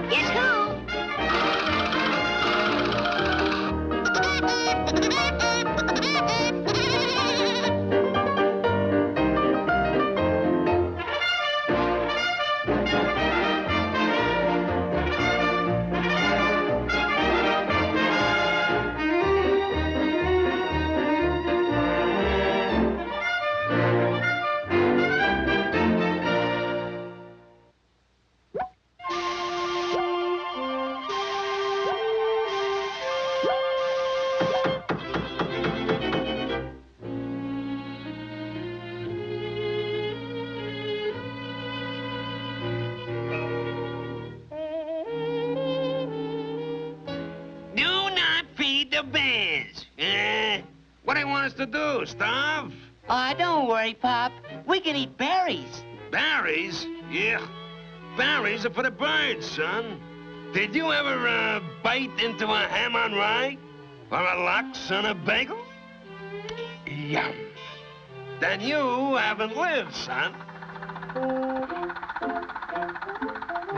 Guess who? The bears. What do you want us to do, starve? Don't worry, Pop. We can eat berries. Berries? Yeah. Berries are for the birds, son. Did you ever bite into a ham on rye? Or a lox on a bagel? Yum. Then you haven't lived, son.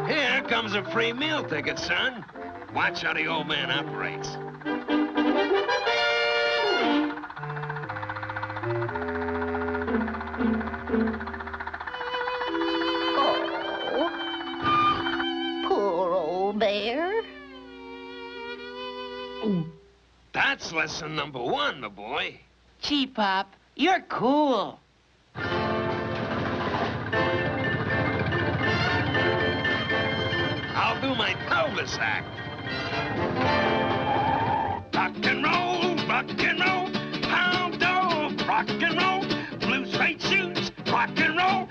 Here comes a free meal ticket, son. Watch how the old man operates. Poor old bear. That's lesson number 1, my boy. Gee, Pop, you're cool. I'll do my pelvis act. Rock and roll, pound dog, rock and roll, blue suede shoes, rock and roll,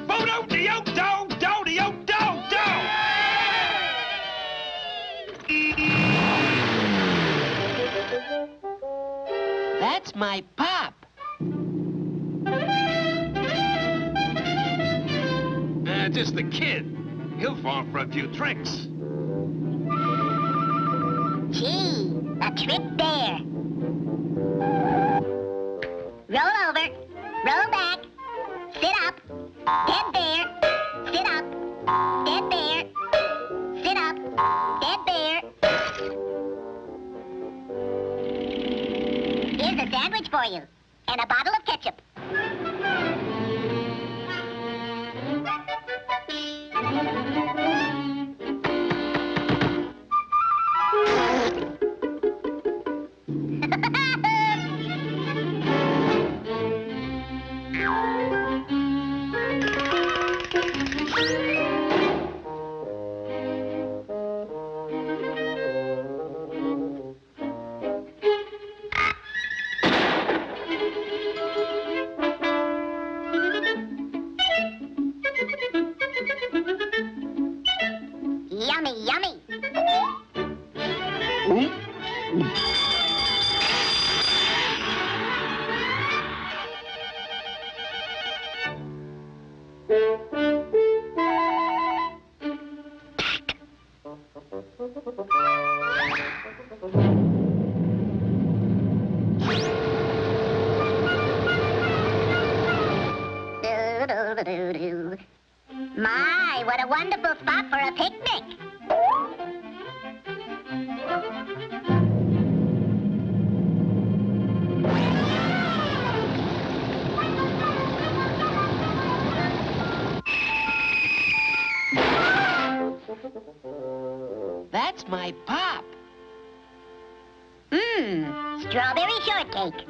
bo-do-de-o-do-do-de-o-do-do. That's my Pop. Just a kid. He'll fall for a few tricks. Gee, a trick bear. Roll over, roll back, sit up, dead bear, sit up, dead bear, sit up, dead bear. Here's a sandwich for you, and a bottle of ketchup. Yummy, yummy. My, what a wonderful spot for a picnic. That's my Pop. Strawberry shortcake.